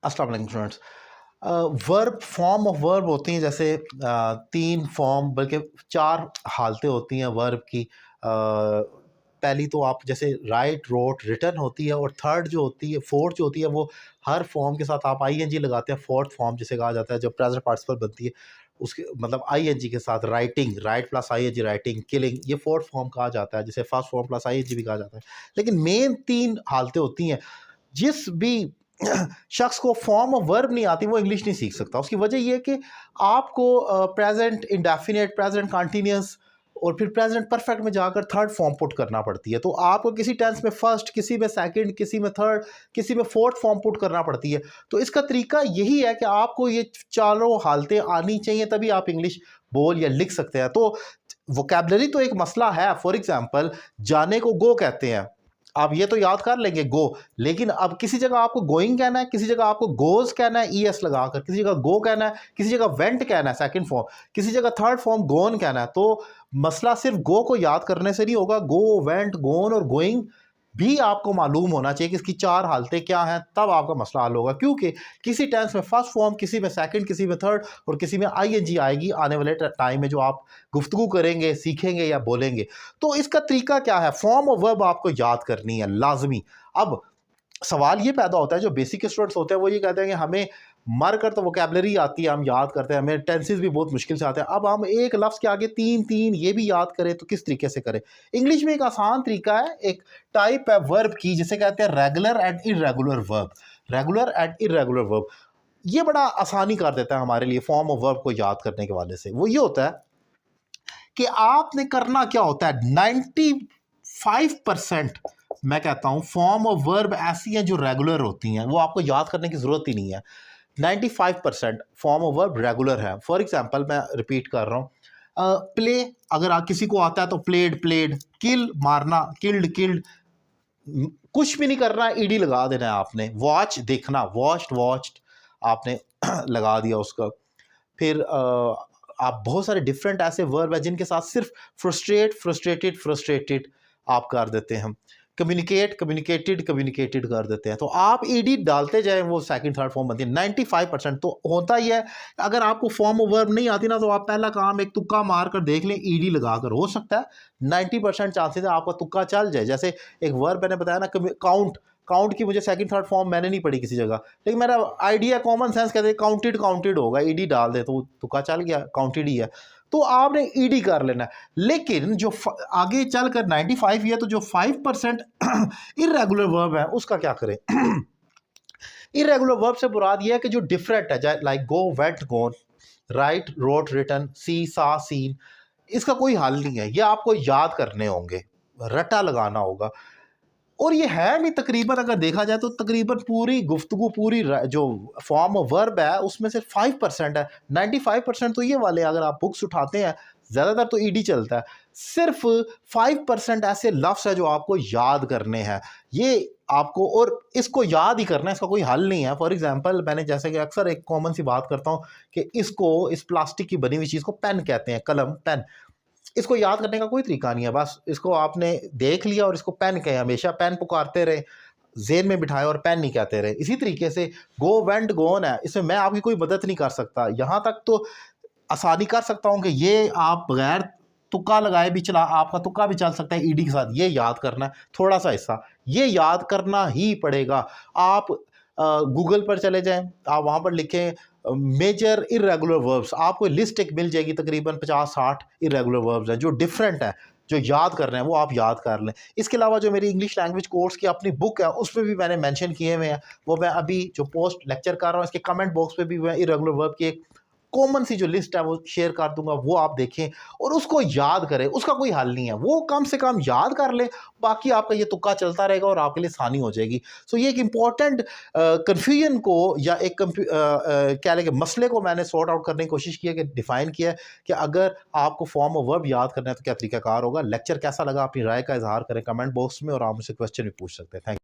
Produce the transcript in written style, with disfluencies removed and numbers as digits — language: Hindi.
अस्सलाम वालेकुम students. Verb form of verb होती हैं, जैसे तीन फॉर्म बल्कि चार हालतें होती हैं वर्ब की। पहली तो आप जैसे राइट, रोट, रिटन होती है, और थर्ड जो होती है, फोर्थ जो होती है, वो हर फॉर्म के साथ आप आईएनजी लगाते हैं। फोर्थ फॉर्म जिसे कहा जाता है, जब प्रेजेंट पार्टिसिपल बनती है उसके मतलब आईएनजी के साथ, writing, write plus I N G, writing, killing, ये फोर्थ फॉर्म कहा जाता है, जिसे फर्स्ट फॉर्म प्लस आईएनजी भी कहा जाता है। लेकिन मेन तीन हालतें होती हैं। जिस भी शख्स को फॉर्म ऑफ वर्ब नहीं आती वो इंग्लिश नहीं सीख सकता। उसकी वजह यह है कि आपको प्रेजेंट इंडेफिनिट, प्रेजेंट कंटिन्यूअस और फिर प्रेजेंट परफेक्ट में जाकर थर्ड फॉर्म पुट करना पड़ती है। तो आपको किसी टेंस में फर्स्ट, किसी में सेकंड, किसी में थर्ड, किसी में फोर्थ फॉर्म पुट करना पड़ती है। तो इसका तरीका यही है कि आपको ये चारों हालतें आनी चाहिए, तभी आप इंग्लिश बोल या लिख सकते हैं। तो वोकैबलरी तो एक मसला है। फॉर एग्जाम्पल, जाने को गो कहते हैं, आप ये तो याद कर लेंगे गो, लेकिन अब किसी जगह आपको गोइंग कहना है, किसी जगह आपको गोज कहना है ईएस लगाकर, किसी जगह गो कहना है, किसी जगह वेंट कहना है सेकंड फॉर्म, किसी जगह थर्ड फॉर्म गोन कहना है। तो मसला सिर्फ गो को याद करने से नहीं होगा, गो, वेंट, गोन और गोइंग भी आपको मालूम होना चाहिए कि इसकी चार हालतें क्या हैं, तब आपका मसला हल होगा। क्योंकि किसी टेंस में फर्स्ट फॉर्म, किसी में सेकंड, किसी में थर्ड और किसी में आईएनजी आएगी आने वाले टाइम में, जो आप गुफ्तगू करेंगे, सीखेंगे या बोलेंगे। तो इसका तरीका क्या है? फॉर्म ऑफ वर्ब आपको याद करनी है लाजमी। अब सवाल ये पैदा होता है, जो बेसिक स्टूडेंट्स होते हैं वो ये कहते हैं कि हमें मर कर तो वोकैबलरी आती है, हम याद करते हैं, हमें टेंसेस भी बहुत मुश्किल से आते हैं, अब हम एक लफ्ज़ के आगे तीन तीन ये भी याद करें तो किस तरीके से करें? इंग्लिश में एक आसान तरीका है, एक टाइप है वर्ब की जिसे कहते हैं regular and irregular verb. Regular and irregular verb ये बड़ा आसानी कर देता है हमारे लिए फॉर्म ऑफ वर्ब को याद करने के वाले से। वो ये होता है कि आपने करना क्या होता है, 95% मैं कहता हूं फॉर्म ऑफ वर्ब ऐसी हैं जो रेगुलर होती हैं, वो आपको याद करने की जरूरत ही नहीं है। 95% फॉर्म ऑफ वर्ब रेगुलर है। फॉर एग्जांपल मैं रिपीट कर रहा हूं, प्ले अगर आप किसी को आता है तो प्लेड प्लेड, किल मारना, किल्ड किल्ड, कुछ भी नहीं करना, ईडी लगा देना है आपने। वॉच देखना, वॉच्ड वॉच्ड आपने लगा दिया उसका। फिर आप बहुत सारे डिफरेंट ऐसे वर्ब है जिनके साथ सिर्फ फ्रस्ट्रेट, फ्रस्ट्रेटेड, फ्रस्ट्रेटेड आप कर देते हैं। कम्युनिकेट, कम्युनिकेटेड, कम्युनिकेटेड कर देते हैं। तो आप ईडी डालते जाएं, वो सेकंड थर्ड फॉर्म बनती है। 95% तो होता ही है। अगर आपको फॉर्म ऑफ वर्ब नहीं आती ना, तो आप पहला काम एक तुक्का मार कर देख लें, ईडी लगाकर। हो सकता है 90% चांसेस है आपका तुक्का चल जाए। जैसे एक वर्ब मैंने बताया ना, काउंट, काउंट की मुझे सेकंड थर्ड फॉर्म मैंने नहीं पढ़ी किसी जगह, लेकिन मेरा आइडिया, कॉमन सेंस कहते हैं काउंटेड, काउंटेड होगा, ईडी डाल दे तो तुक्का चल गया, काउंटेड ही है। तो आपने ईडी कर लेना है। लेकिन जो आगे चलकर 95 है, तो जो 5% इरेगुलर वर्ब है उसका क्या करें? इरेगुलर वर्ब से मुराद यह है कि जो डिफरेंट है, लाइक गो, वेंट, गोन, राइट, रोट, रिटन, सी, सा, सीन, इसका कोई हल नहीं है। ये आपको याद करने होंगे, रटा लगाना होगा। और ये है भी तकरीबन, अगर देखा जाए तो तकरीबन पूरी गुफ्तगू, पूरी जो फॉर्म ऑफ वर्ब है उसमें से 5% है। 95% तो ये वाले, अगर आप बुक्स उठाते हैं ज़्यादातर तो ईडी चलता है। सिर्फ 5% ऐसे लफ्ज़ है जो आपको याद करने हैं। ये आपको, और इसको याद ही करना है, इसका कोई हल नहीं है। फॉर एग्जांपल, मैंने जैसे कि अक्सर एक कॉमन सी बात करता हूँ कि इस प्लास्टिक की बनी हुई चीज़ को पेन कहते हैं, कलम, पेन। इसको याद करने का कोई तरीका नहीं है, बस इसको आपने देख लिया और इसको पेन कहे, हमेशा पेन पुकारते रहे, जेन में बिठाए और पेन नहीं कहते रहे। इसी तरीके से गो, वेंट, गोन है, इसमें मैं आपकी कोई मदद नहीं कर सकता। यहाँ तक तो आसानी कर सकता हूँ कि ये आप बगैर तुक्का लगाए भी चला, आपका तुक्का भी चल सकता है ईडी के साथ। ये याद करना है, थोड़ा सा हिस्सा ये याद करना ही पड़ेगा। आप गूगल पर चले जाएं, आप वहाँ पर लिखें मेजर इरेगुलर वर्ब्स, आपको लिस्ट एक मिल जाएगी, तकरीबन 50-60 इरेगुलर वर्ब्स हैं जो डिफरेंट हैं, जो याद कर रहे हैं वो आप याद कर लें। इसके अलावा जो मेरी इंग्लिश लैंग्वेज कोर्स की अपनी बुक है उसमें भी मैंने मेंशन किए हुए हैं, वो मैं अभी जो पोस्ट लेक्चर कर रहा हूँ इसके कमेंट बॉक्स पे भी मैं इरेगुलर वर्ब की एक कॉमन सी जो लिस्ट है वो शेयर कर दूंगा, वो आप देखें और उसको याद करें। उसका कोई हल नहीं है, वो कम से कम याद कर लें, बाकी आपका ये तुक्का चलता रहेगा और आपके लिए आसानी हो जाएगी। सो ये एक इम्पॉर्टेंट कन्फ्यूजन को या एक क्या लगे मसले को मैंने सॉर्ट आउट करने की कोशिश की है, कि डिफाइन किया है कि अगर आपको फॉर्म ऑफ वर्ब याद करना है तो क्या तरीकाकार होगा। लेक्चर कैसा लगा, अपनी राय का इजहार करें कमेंट बॉक्स में, और आप मुझसे क्वेश्चन भी पूछ सकते हैं। थैंक